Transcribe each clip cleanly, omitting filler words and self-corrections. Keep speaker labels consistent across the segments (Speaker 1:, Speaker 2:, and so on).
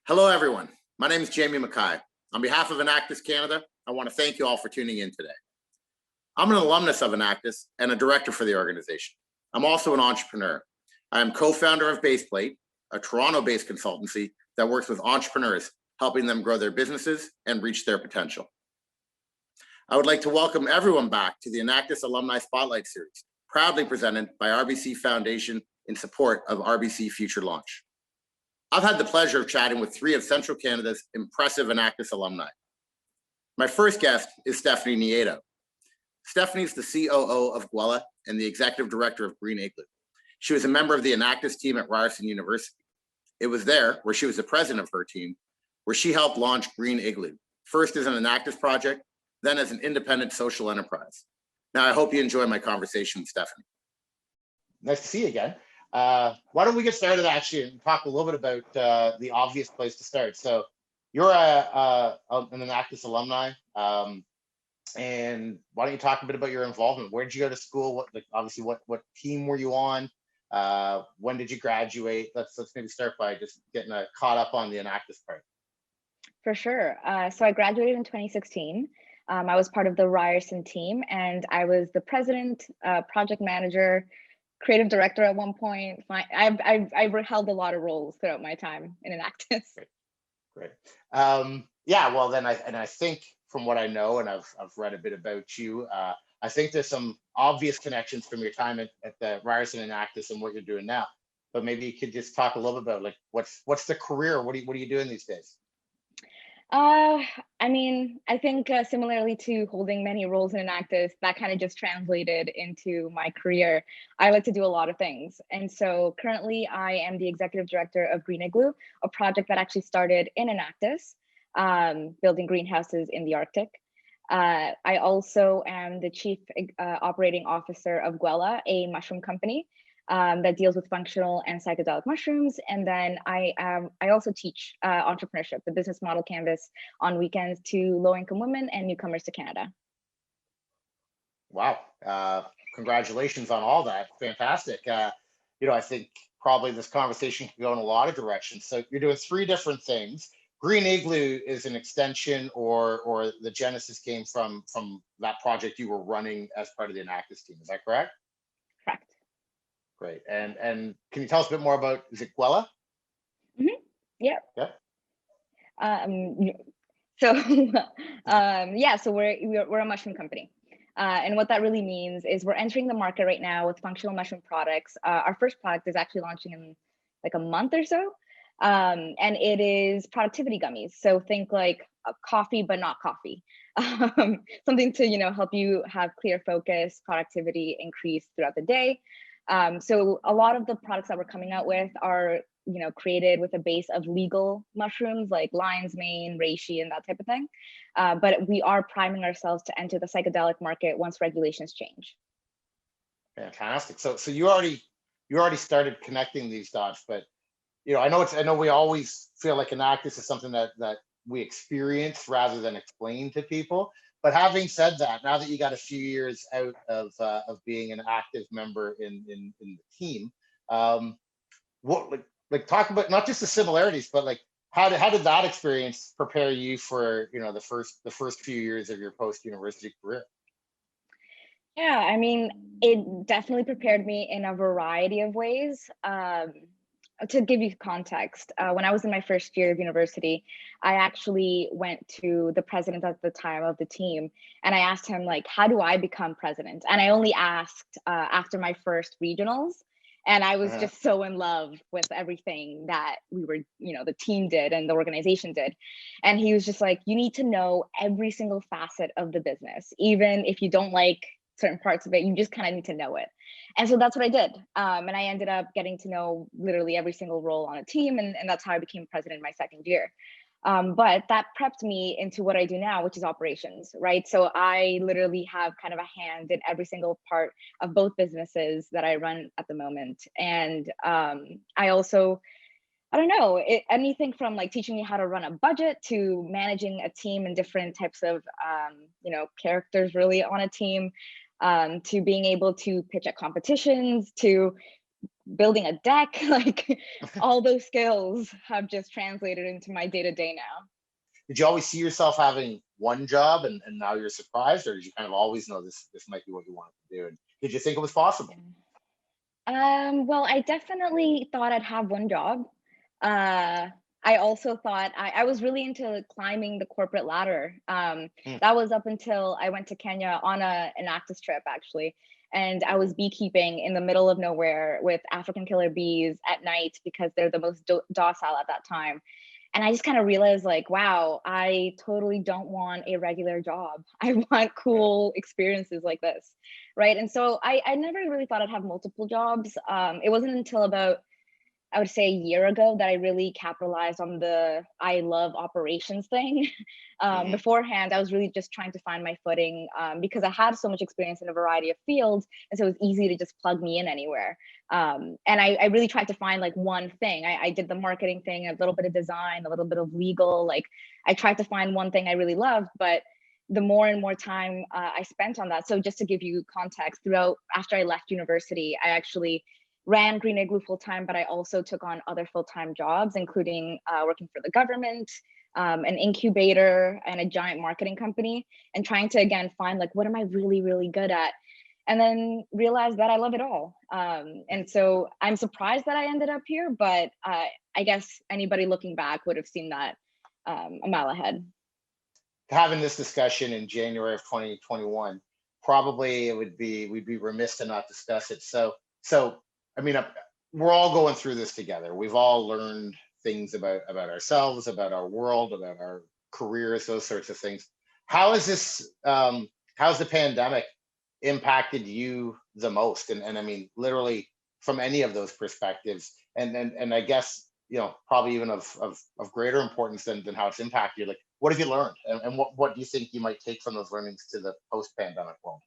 Speaker 1: Hello, everyone. My name is Jamie Mackay. On behalf of Enactus Canada, I want to thank you all for tuning in today. I'm an alumnus of Enactus and a director for the organization. I'm also an entrepreneur. I am co-founder of Baseplate, a Toronto-based consultancy that works with entrepreneurs, helping them grow their businesses and reach their potential. I would like to welcome everyone back to the Enactus Alumni Spotlight Series, proudly presented by RBC Foundation in support of RBC Future Launch. I've had the pleasure of chatting with three of Central Canada's impressive Enactus alumni. My first guest is Stephanie Nieto. Stephanie's the COO of Gwella and the executive director of Green Igloo. She was a member of the Enactus team at Ryerson University. It was there, where she was the president of her team, where she helped launch Green Igloo, first as an Enactus project, then as an independent social enterprise. Now, I hope you enjoy my conversation with Stephanie.
Speaker 2: Nice to see you again. Why don't we get started actually and talk a little bit about the obvious place to start. So you're an Enactus alumni, and why don't you talk a bit about your involvement? Where did you go to school? What team were you on? When did you graduate? Let's maybe start by just getting caught up on the Enactus part.
Speaker 3: For sure. So I graduated in 2016. I was part of the Ryerson team, and I was the president, project manager, creative director at one point. I've held a lot of roles throughout my time in Enactus.
Speaker 2: Great. Yeah, well then I think from what I know, and I've read a bit about you, I think there's some obvious connections from your time at the Ryerson Enactus and what you're doing now. But maybe you could just talk a little bit about like what's the career? What are you doing these days?
Speaker 3: I mean, I think similarly to holding many roles in Enactus, that kind of just translated into my career. I like to do a lot of things. And so currently I am the executive director of Green Igloo, a project that actually started in Enactus, building greenhouses in the Arctic. I also am the chief operating officer of Gwella, a mushroom company that deals with functional and psychedelic mushrooms. And then I also teach entrepreneurship, the business model canvas on weekends to low-income women and newcomers to Canada.
Speaker 2: Wow, congratulations on all that. Fantastic. I think probably this conversation can go in a lot of directions. So you're doing three different things. Green Igloo is an extension, or the genesis came from that project you were running as part of the Enactus team. Is that correct?
Speaker 3: Correct.
Speaker 2: Great. And can you tell us a bit more about, is it Gwella?
Speaker 3: Mm-hmm. Yeah. So we're a mushroom company. And what that really means is we're entering the market right now with functional mushroom products. Our first product is actually launching in like a month or so. And it is productivity gummies. So think like a coffee, but not coffee. Something to, help you have clear focus, productivity increase throughout the day. So a lot of the products that we're coming out with are, created with a base of legal mushrooms like lion's mane, reishi, and that type of thing. But we are priming ourselves to enter the psychedelic market once regulations change.
Speaker 2: Fantastic. So you already started connecting these dots, but I know we always feel like Enactus is something that we experience rather than explain to people. But having said that, now that you got a few years out of being an active member in the team, talk about not just the similarities, but like how did that experience prepare you for the first few years of your post-university career?
Speaker 3: Yeah, I mean, it definitely prepared me in a variety of ways. To give you context, when I was in my first year of university, I actually went to the president at the time of the team, and I asked him, like, how do I become president? And I only asked after my first regionals, and I was just so in love with everything that we were, the team did and the organization did. And he was just like, you need to know every single facet of the business, even if you don't like certain parts of it, you just kind of need to know it. And so that's what I did. And I ended up getting to know literally every single role on a team. And that's how I became president in my second year. But that prepped me into what I do now, which is operations, right? So I literally have kind of a hand in every single part of both businesses that I run at the moment. And I also, anything from like teaching me how to run a budget to managing a team and different types of, characters really on a team, to being able to pitch at competitions, to building a deck, like all those skills have just translated into my day to day now.
Speaker 2: Did you always see yourself having one job and now you're surprised, or did you kind of always know this might be what you wanted to do? And did you think it was possible?
Speaker 3: Well, I definitely thought I'd have one job. Uh, I also thought I was really into climbing the corporate ladder.
Speaker 2: Hmm.
Speaker 3: That was up until I went to Kenya on an Enactus trip, actually. And I was beekeeping in the middle of nowhere with African killer bees at night because they're the most docile at that time. And I just kind of realized, like, wow, I totally don't want a regular job. I want cool experiences like this, right? And so I never really thought I'd have multiple jobs. It wasn't until about, I would say, a year ago that I really capitalized on the I love operations thing.
Speaker 2: Hmm.
Speaker 3: Beforehand, I was really just trying to find my footing because I had so much experience in a variety of fields. And so it was easy to just plug me in anywhere. And I really tried to find like one thing. I did the marketing thing, a little bit of design, a little bit of legal. Like I tried to find one thing I really loved, but the more and more time I spent on that. So just to give you context, throughout after I left university, I actually ran Green Igloo full time, but I also took on other full time jobs, including working for the government, an incubator, and a giant marketing company, and trying to again find like what am I really really good at, and then realize that I love it all. And so I'm surprised that I ended up here, but I guess anybody looking back would have seen that a mile ahead.
Speaker 2: Having this discussion in January of 2021, probably we'd be remiss to not discuss it. So I mean, we're all going through this together. We've all learned things about ourselves, about our world, about our careers, those sorts of things. How is this? How's the pandemic impacted you the most? And I mean, literally from any of those perspectives. And I guess probably even of greater importance than how it's impacted you. Like, what have you learned, and what do you think you might take from those learnings to the post-pandemic world?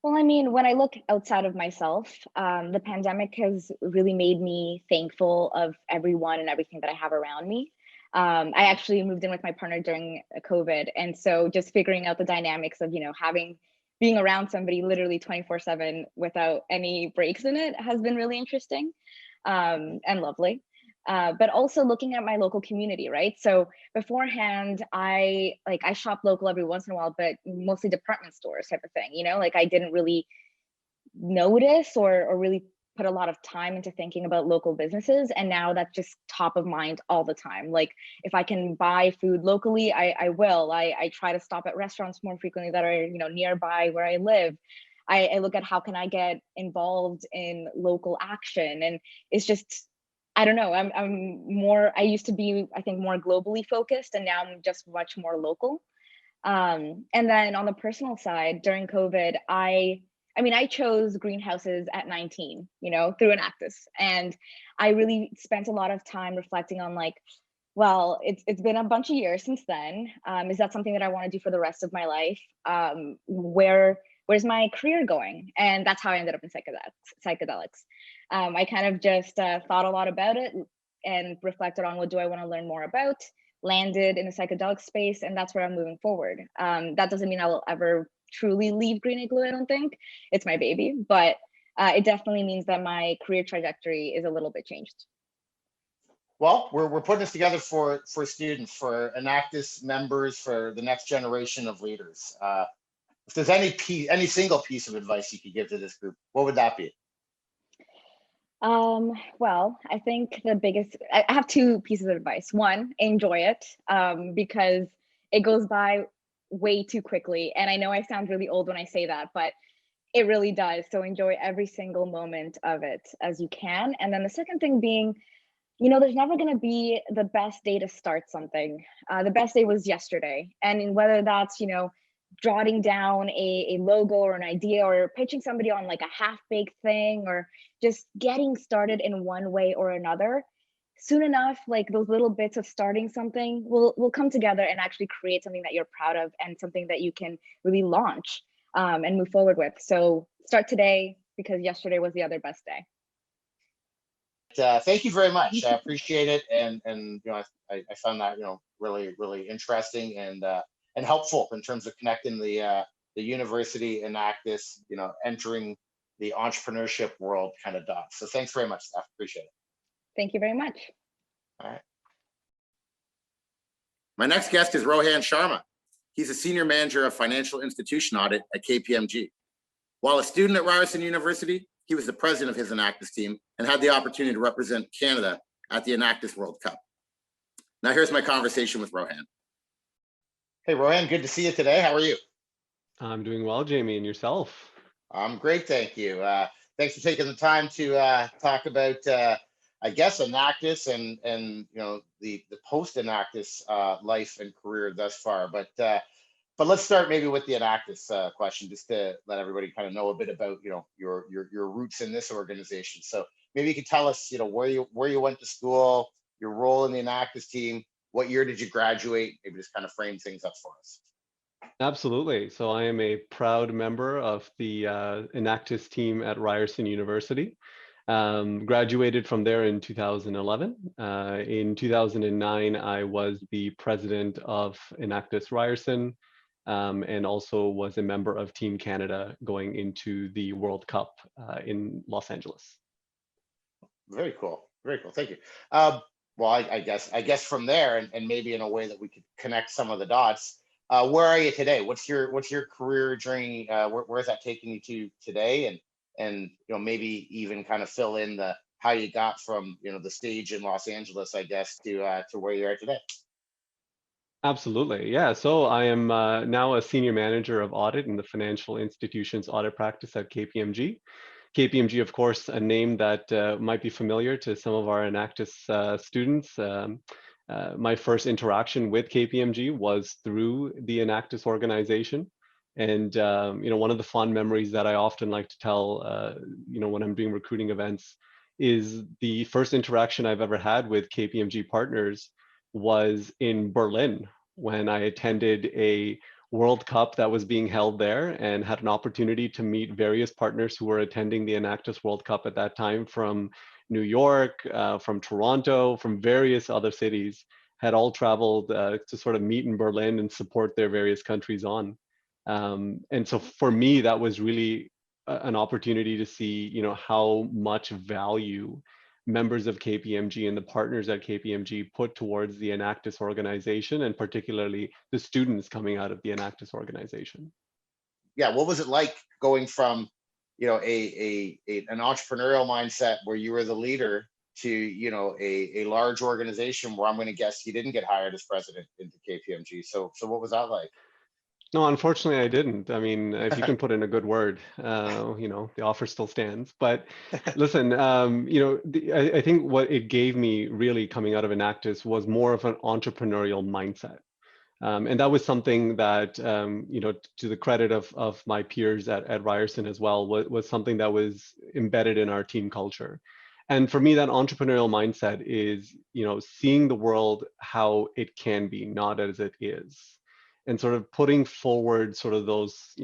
Speaker 3: Well, I mean, when I look outside of myself, the pandemic has really made me thankful of everyone and everything that I have around me. I actually moved in with my partner during COVID, and so just figuring out the dynamics of having being around somebody literally 24/7 without any breaks in it has been really interesting and lovely. But also looking at my local community, right? So beforehand, I shop local every once in a while, but mostly department stores type of thing. Like I didn't really notice or really put a lot of time into thinking about local businesses, and now that's just top of mind all the time. Like if I can buy food locally, I will. I try to stop at restaurants more frequently that are nearby where I live. I look at how can I get involved in local action, and it's just I don't know. I'm more. I used to be, I think, more globally focused, and now I'm just much more local. And then on the personal side, during COVID, I mean, I chose greenhouses at 19, through Enactus, and I really spent a lot of time reflecting on like, well, it's been a bunch of years since then. Is that something that I want to do for the rest of my life? Where's my career going? And that's how I ended up in psychedelics. I kind of just thought a lot about it and reflected on what do I want to learn more about, landed in the psychedelic space, and that's where I'm moving forward. That doesn't mean I will ever truly leave Green Igloo, I don't think. It's my baby, but it definitely means that my career trajectory is a little bit changed.
Speaker 2: Well, we're putting this together for students, for Enactus members, for the next generation of leaders. If there's any single piece of advice you could give to this group, what would that be?
Speaker 3: Well, I think I have two pieces of advice. One, enjoy it, because it goes by way too quickly. And I know I sound really old when I say that, but it really does. So enjoy every single moment of it as you can. And then the second thing being, there's never going to be the best day to start something. The best day was yesterday. And whether that's, jotting down a logo or an idea or pitching somebody on like a half-baked thing or just getting started in one way or another, soon enough, like those little bits of starting something will come together and actually create something that you're proud of and something that you can really launch and move forward with. So start today because yesterday was the other best day.
Speaker 2: Thank you very much. I appreciate it, and I found that really really interesting and helpful in terms of connecting the university and Actus, entering the entrepreneurship world kind of dots. So thanks very much, Steph. Appreciate it.
Speaker 3: Thank you very much.
Speaker 2: All right.
Speaker 1: My next guest is Rohan Sharma. He's a senior manager of financial institution audit at KPMG. While a student at Ryerson University, he was the president of his Enactus team and had the opportunity to represent Canada at the Enactus World Cup. Now here's my conversation with Rohan.
Speaker 2: Hey, Rohan, good to see you today. How are you?
Speaker 4: I'm doing well, Jamie, and yourself?
Speaker 2: I'm great, thank you. Thanks for taking the time to talk about, I guess, Enactus and the post Enactus life and career thus far. But let's start maybe with the Enactus question, just to let everybody kind of know a bit about your roots in this organization. So maybe you could tell us where you went to school, your role in the Enactus team, what year did you graduate? Maybe just kind of frame things up for us.
Speaker 4: Absolutely. So I am a proud member of the Enactus team at Ryerson University. Graduated from there in 2011. In 2009, I was the president of Enactus Ryerson, and also was a member of Team Canada going into the World Cup in Los Angeles.
Speaker 2: Very cool. Very cool. Thank you. Well, I guess from there, and maybe in a way that we could connect some of the dots. Where are you today? What's your career journey? Where is that taking you to today? And maybe even kind of fill in how you got from the stage in Los Angeles, I guess, to where you are today.
Speaker 4: Absolutely. Yeah. So I am now a senior manager of audit in the financial institutions audit practice at KPMG. KPMG, of course, a name that might be familiar to some of our Enactus students. My first interaction with KPMG was through the Enactus organization. And, one of the fond memories that I often like to tell, when I'm doing recruiting events is the first interaction I've ever had with KPMG partners was in Berlin when I attended a World Cup that was being held there and had an opportunity to meet various partners who were attending the Enactus World Cup at that time from New York, from Toronto, from various other cities, had all traveled to sort of meet in Berlin and support their various countries on. And so for me, that was really an opportunity to see, how much value members of KPMG and the partners at KPMG put towards the Enactus organization, and particularly the students coming out of the Enactus organization.
Speaker 2: Yeah, what was it like going from an entrepreneurial mindset where you were the leader to a large organization where I'm going to guess you didn't get hired as president into KPMG? So what was that like?
Speaker 4: No, unfortunately, I didn't. I mean, if you can put in a good word, the offer still stands. But listen, I think what it gave me really coming out of Enactus was more of an entrepreneurial mindset. And that was something that, to the credit of my peers at Ryerson as well, was something that was embedded in our team culture. And for me, that entrepreneurial mindset is, seeing the world how it can be, not as it is. And sort of putting forward sort of those,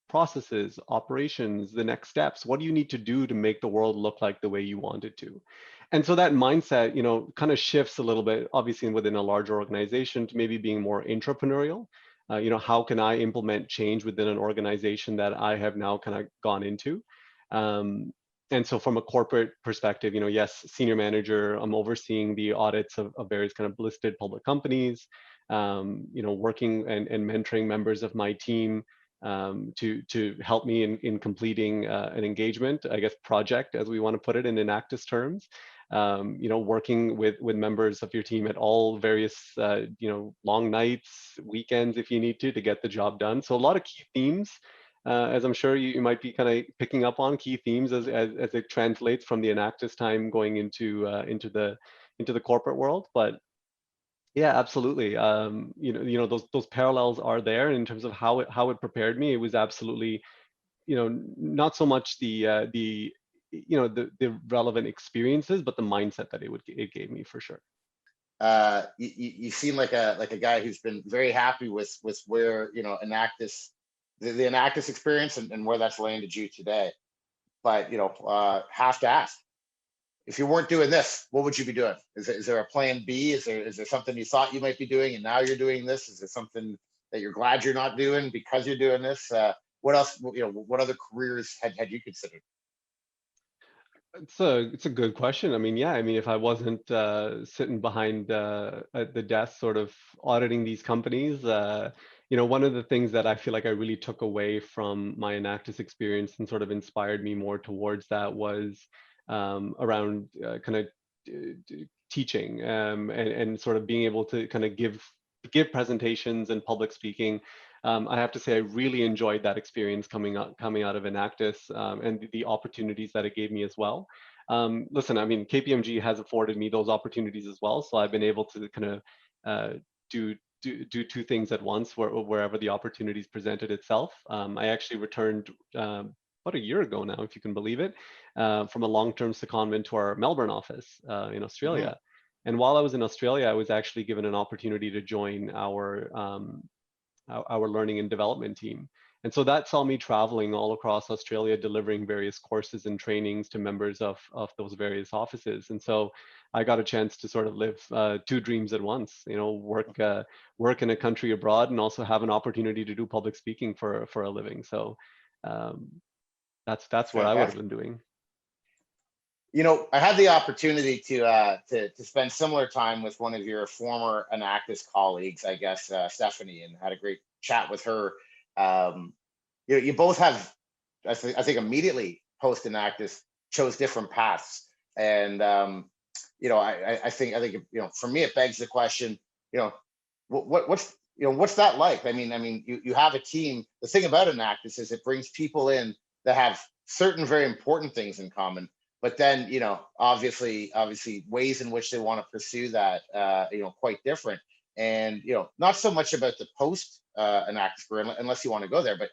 Speaker 4: processes, operations, the next steps. What do you need to do to make the world look like the way you want it to? And so that mindset, kind of shifts a little bit, obviously within a larger organization, to maybe being more intrapreneurial. How can I implement change within an organization that I have now kind of gone into? And so from a corporate perspective, yes, senior manager, I'm overseeing the audits of various kind of listed public companies, working and mentoring members of my team to help me in completing an engagement, I guess, project, as we want to put it in Enactus terms. Working with members of your team at all various, long nights, weekends, if you need to get the job done. So a lot of key themes, as I'm sure you might be kind of picking up on, key themes as it translates from the Enactus time going into the corporate world. But yeah, absolutely. Those parallels are there in terms of how it prepared me. It was absolutely, not so much the relevant experiences, but the mindset that it gave me for sure.
Speaker 2: You seem like a guy who's been very happy with where Enactus, the Enactus experience and where that's landed you today. But have to ask, if you weren't doing this, what would you be doing? Is there a plan B? Is there something you thought you might be doing and now you're doing this? Is there something that you're glad you're not doing because you're doing this? what else, what other careers had you considered?
Speaker 4: It's a good question. I mean, yeah, I mean, if I wasn't sitting behind at the desk, sort of auditing these companies, one of the things that I feel like I really took away from my Enactus experience and sort of inspired me more towards that was around kind of teaching and sort of being able to kind of give presentations and public speaking. I have to say I really enjoyed that experience coming out of Enactus and the opportunities that it gave me as well. Listen, I mean, KPMG has afforded me those opportunities as well, so I've been able to kind of do two things at once wherever the opportunities presented itself. I actually returned about a year ago now, if you can believe it, from a long-term secondment to our Melbourne office in Australia. And while I was in Australia, I was actually given an opportunity to join our learning and development team. And so that saw me traveling all across Australia, delivering various courses and trainings to members of those various offices. And so I got a chance to sort of live two dreams at once, work in a country abroad and also have an opportunity to do public speaking for a living. So that's what I would have been doing.
Speaker 2: I had the opportunity to spend similar time with one of your former Enactus colleagues, I guess, Stephanie, and had a great chat with her. You both have, I think immediately post Enactus, chose different paths, and I think for me it begs the question, what's that like? I mean, you have a team. The thing about Enactus is it brings people in that have certain very important things in common. But then, obviously ways in which they want to pursue that, quite different. And, not so much about the post Enactus career, unless you want to go there, but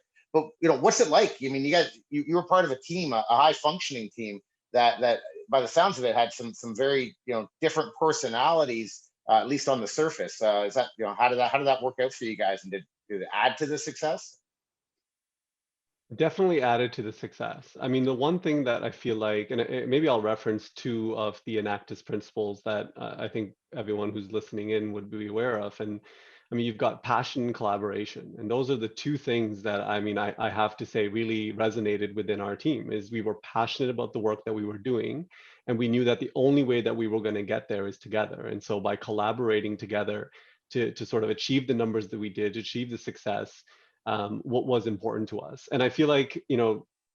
Speaker 2: what's it like? I mean, you were part of a team, a high functioning team that by the sounds of it had some very, different personalities, at least on the surface. Is that, how did that work out for you guys? And did it add to the success?
Speaker 4: Definitely added to the success. I mean, the one thing that I feel like, and maybe I'll reference two of the Enactus principles that I think everyone who's listening in would be aware of. And I mean, you've got passion and collaboration. And those are the two things that, I mean, I have to say really resonated within our team. Is we were passionate about the work that we were doing. And we knew that the only way that we were going to get there is together. And so by collaborating together to sort of achieve the numbers that we did, achieve the success, what was important to us. And I feel like,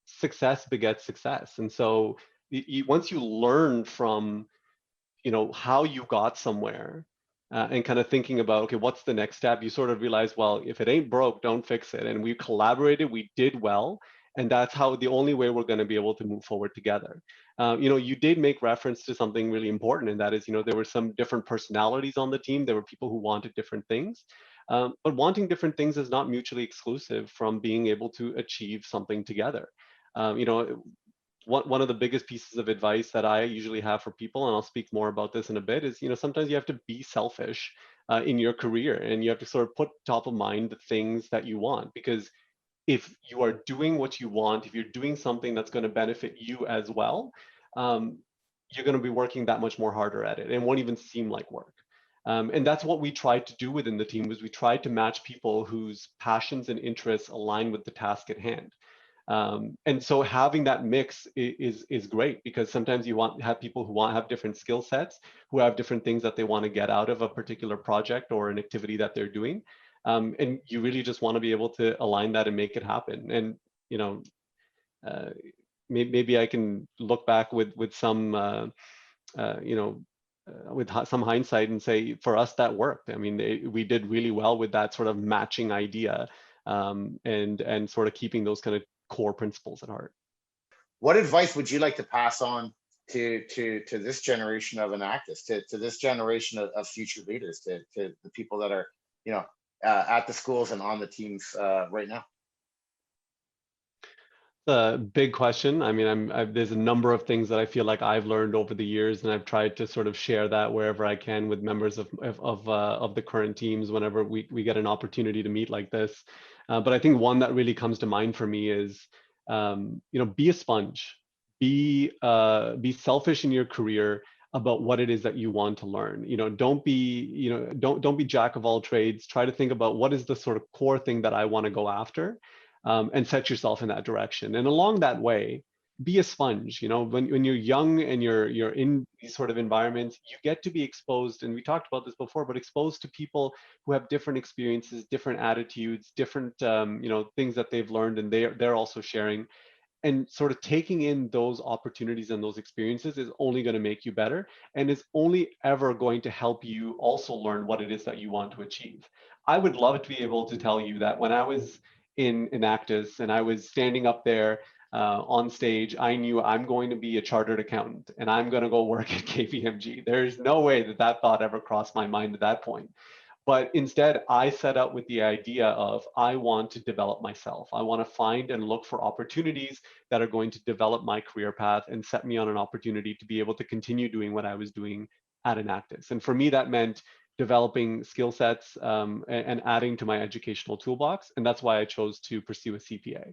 Speaker 4: success begets success. And so once you learn from, how you got somewhere and kind of thinking about, okay, what's the next step? You sort of realize, well, if it ain't broke, don't fix it. And we collaborated, we did well. And that's how the only way we're going to be able to move forward together. You did make reference to something really important, and that is, there were some different personalities on the team. There were people who wanted different things. But wanting different things is not mutually exclusive from being able to achieve something together. One of the biggest pieces of advice that I usually have for people, and I'll speak more about this in a bit, is sometimes you have to be selfish in your career, and you have to sort of put top of mind the things that you want. Because if you are doing what you want, if you're doing something that's going to benefit you as well, you're going to be working that much more harder at it, and it won't even seem like work. And that's what we tried to do within the team, was we tried to match people whose passions and interests align with the task at hand. And so having that mix is great, because sometimes you have people who have different skill sets, who have different things that they want to get out of a particular project or an activity that they're doing. And you really just want to be able to align that and make it happen. And, maybe I can look back with some, with some hindsight and say, for us, that worked. I mean, we did really well with that sort of matching idea, and sort of keeping those kind of core principles at heart.
Speaker 2: What advice would you like to pass on to this generation of Enactus, to this generation of future leaders, to the people that are, at the schools and on the teams right now?
Speaker 4: A big question. I mean, there's a number of things that I feel like I've learned over the years, and I've tried to sort of share that wherever I can with members of the current teams whenever we get an opportunity to meet like this. But I think one that really comes to mind for me is, be a sponge, be selfish in your career about what it is that you want to learn. Don't be jack of all trades. Try to think about what is the sort of core thing that I want to go after. and set yourself in that direction. And along that way, be a sponge. When you're young and you're in these sort of environments, you get to be exposed, and we talked about this before, but exposed to people who have different experiences, different attitudes, different things that they've learned, and they're also sharing. And sort of taking in those opportunities and those experiences is only going to make you better, and is only ever going to help you also learn what it is that you want to achieve. I would love to be able to tell you that when I was in Enactus and I was standing up there on stage, I knew I'm going to be a chartered accountant and I'm going to go work at KPMG. There's no way that thought ever crossed my mind at that point. But instead, I set out with the idea of, I want to develop myself. I want to find and look for opportunities that are going to develop my career path and set me on an opportunity to be able to continue doing what I was doing at Enactus. And for me, that meant developing skill sets and adding to my educational toolbox. And that's why I chose to pursue a CPA.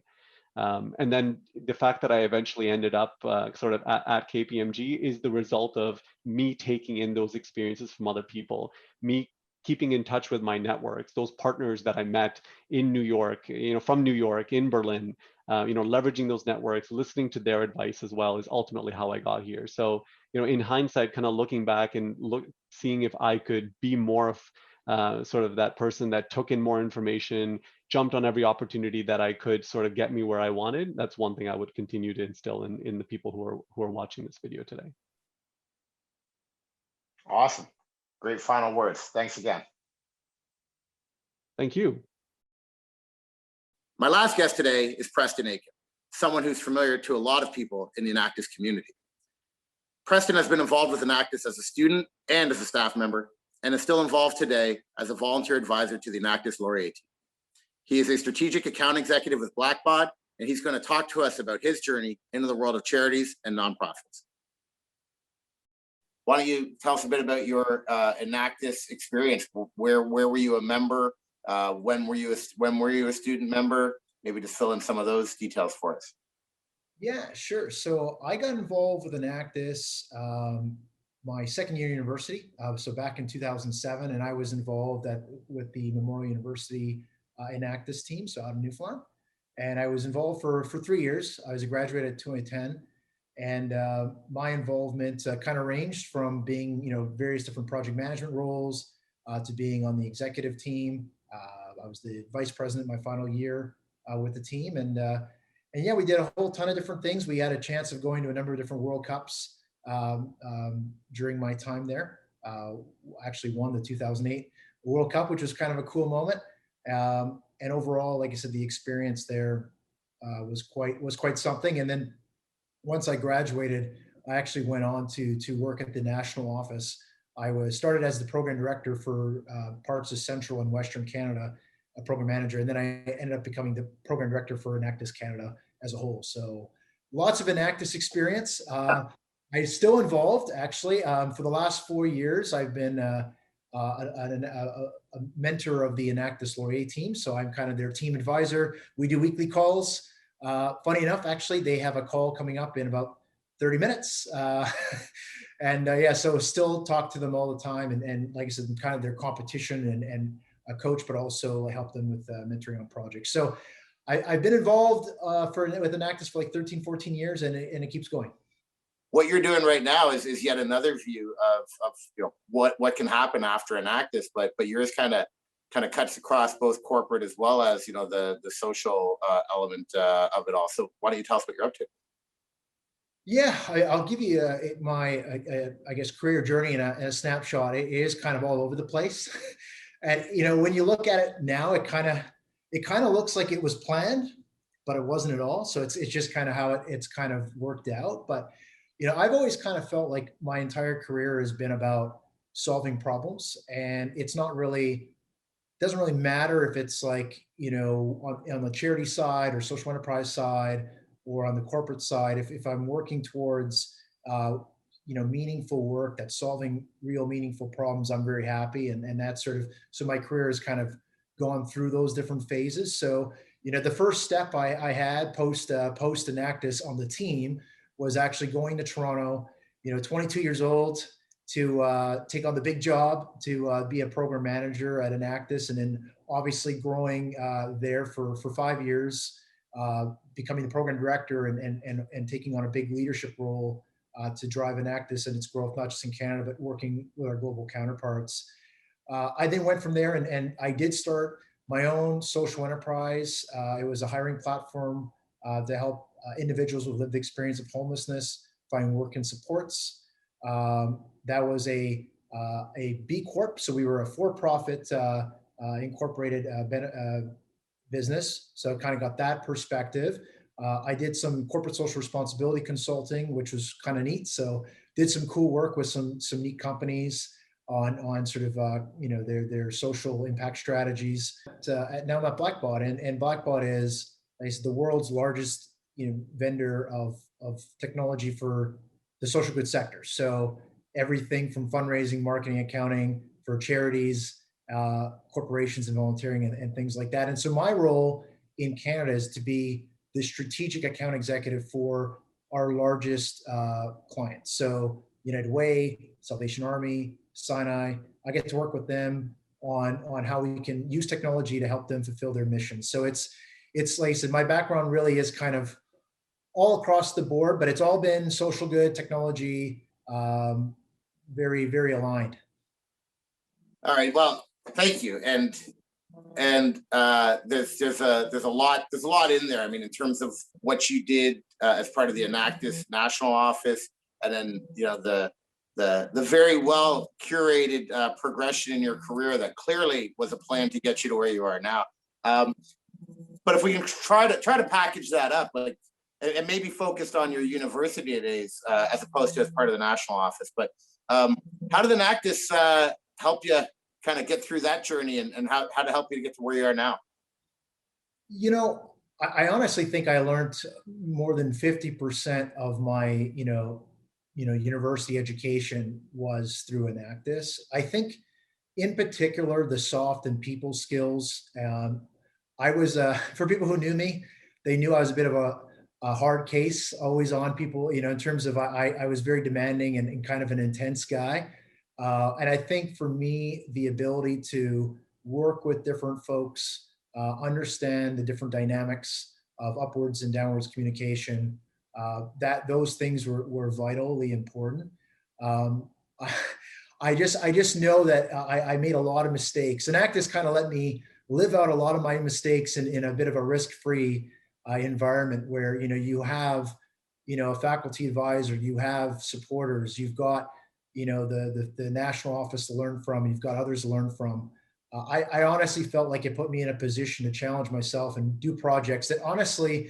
Speaker 4: And then the fact that I eventually ended up sort of at KPMG is the result of me taking in those experiences from other people, me keeping in touch with my networks, those partners that I met in New York, from New York, in Berlin, leveraging those networks, listening to their advice as well, is ultimately how I got here. So, in hindsight, kind of looking back and seeing if I could be more of sort of that person that took in more information, jumped on every opportunity that I could sort of get me where I wanted. That's one thing I would continue to instill in the people who are watching this video today.
Speaker 2: Awesome. Great final words. Thanks again.
Speaker 4: Thank you.
Speaker 1: My last guest today is Preston Aiken, someone who's familiar to a lot of people in the Enactus community. Preston has been involved with Enactus as a student and as a staff member, and is still involved today as a volunteer advisor to the Enactus Laureate team. He is a strategic account executive with Blackbaud, and he's going to talk to us about his journey into the world of charities and nonprofits. Why don't you tell us a bit about your Enactus experience? Where were you a member? When were you a student member? Maybe just fill in some of those details for us.
Speaker 5: Yeah, sure. So I got involved with Enactus my second year university. So back in 2007, and I was involved with the Memorial University Enactus team, so out in Newfoundland. And I was involved for 3 years. I was a graduate at 2010. And my involvement kind of ranged from being, various different project management roles to being on the executive team. I was the vice president my final year with the team. And yeah, we did a whole ton of different things. We had a chance of going to a number of different World Cups during my time there. Actually won the 2008 World Cup, which was kind of a cool moment. And overall, like I said, the experience there was quite something. And then once I graduated, I actually went on to work at the national office. I started as the program director for parts of Central and Western Canada, a program manager, and then I ended up becoming the program director for Enactus Canada as a whole. So lots of Enactus experience. I'm still involved, actually. For the last 4 years, I've been a mentor of the Enactus Laureate team. So I'm kind of their team advisor. We do weekly calls. Funny enough, actually, they have a call coming up in about 30 minutes. And yeah, so still talk to them all the time. And like I said, kind of their competition and a coach, but also help them with mentoring on projects. So I've been involved with Enactus for like 13, 14 years, and it keeps going.
Speaker 1: What you're doing right now is yet another view of what can happen after Enactus, but yours kind of cuts across both corporate as well as the social element of it all. So why don't you tell us what you're up to?
Speaker 5: Yeah, I'll give you my I guess career journey in a snapshot. It is kind of all over the place, and when you look at it now, it kind of looks like it was planned, but it wasn't at all. So it's just kind of how it's kind of worked out. But I've always kind of felt like my entire career has been about solving problems, and it's not really. Doesn't really matter if it's like, on the charity side or social enterprise side or on the corporate side. If I'm working towards, meaningful work that's solving real meaningful problems, I'm very happy. And that's so my career has kind of gone through those different phases. So, the first step I had post Enactus on the team was actually going to Toronto, 22 years old, to take on the big job to be a program manager at Enactus, and then obviously growing there for 5 years, becoming the program director and taking on a big leadership role to drive Enactus and its growth, not just in Canada, but working with our global counterparts. I then went from there and I did start my own social enterprise. It was a hiring platform to help individuals with lived experience of homelessness find work and supports. That was a B Corp, so we were a for-profit incorporated business, so kind of got that perspective. I did some corporate social responsibility consulting, which was kind of neat. So did some cool work with some neat companies on sort of their social impact strategies. Now I'm at Blackbaud, and Blackbaud is the world's largest vendor of technology for the social good sector. So everything from fundraising, marketing, accounting for charities, corporations, and volunteering, and things like that. And so my role in Canada is to be the strategic account executive for our largest clients. So United Way, Salvation Army, Sinai. I get to work with them on how we can use technology to help them fulfill their mission. So it's like I said, my background really is kind of all across the board, but it's all been social good technology, very, very aligned.
Speaker 1: All right. Well, thank you. And there's a lot in there. I mean, in terms of what you did as part of the Enactus national office, and then the very well curated progression in your career that clearly was a plan to get you to where you are now. But if we can try to package that up, like, and maybe focused on your university days as opposed to as part of the national office. But how did Enactus help you kind of get through that journey, and how to help you to get to where you are now?
Speaker 5: I honestly think I learned more than 50% of my, university education was through Enactus. I think in particular, the soft and people skills. I was, for people who knew me, they knew I was a bit of a hard case, always on people, in terms of I was very demanding and kind of an intense guy. And I think for me, the ability to work with different folks, understand the different dynamics of upwards and downwards communication, that those things were vitally important. I just know that I made a lot of mistakes, and Enactus kind of let me live out a lot of my mistakes in a bit of a risk-free environment where you have a faculty advisor, you have supporters, you've got the national office to learn from, and you've got others to learn from. I honestly felt like it put me in a position to challenge myself and do projects that honestly,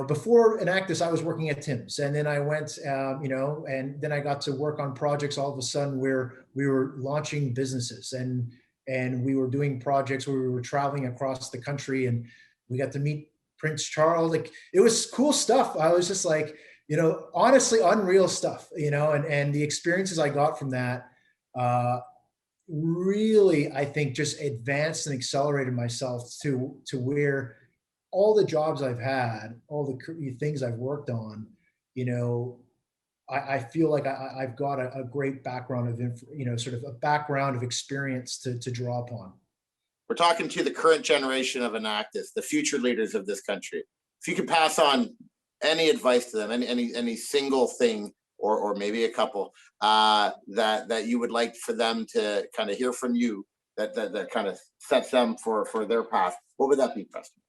Speaker 5: before Enactus, I was working at Tim's, and then I went, and then I got to work on projects all of a sudden where we were launching businesses and we were doing projects where we were traveling across the country, and we got to meet Prince Charles. Like, it was cool stuff. I was just like, honestly, unreal stuff, and the experiences I got from that really, I think, just advanced and accelerated myself to where all the jobs I've had, all the things I've worked on, I feel like I've got a great background of, sort of a background of experience to draw upon.
Speaker 1: We're talking to the current generation of Enactus, the future leaders of this country. If you could pass on any advice to them, any single thing, or maybe a couple that you would like for them to kind of hear from you, that kind of sets them for their path, what would that be, Preston?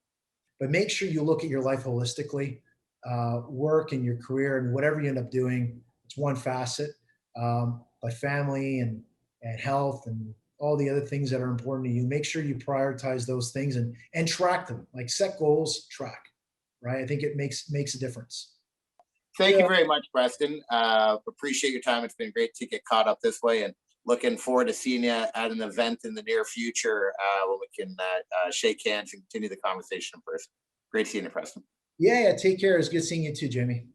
Speaker 5: But make sure you look at your life holistically, work and your career and whatever you end up doing. It's one facet, but family and health and all the other things that are important to you. Make sure you prioritize those things and track them. Like, set goals, track. Right? I think it makes a difference.
Speaker 1: Thank you very much, Preston. Appreciate your time. It's been great to get caught up this way, and looking forward to seeing you at an event in the near future when we can shake hands and continue the conversation in person. Great seeing you, Preston.
Speaker 5: Yeah, take care. It's good seeing you too, Jamie.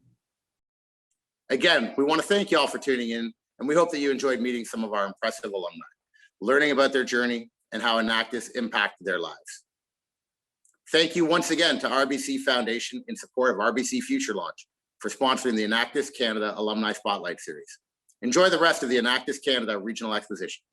Speaker 1: Again, we want to thank you all for tuning in, and we hope that you enjoyed meeting some of our impressive alumni, learning about their journey and how Enactus impacted their lives. Thank you once again to RBC Foundation in support of RBC Future Launch for sponsoring the Enactus Canada Alumni Spotlight Series. Enjoy the rest of the Enactus Canada Regional Exposition.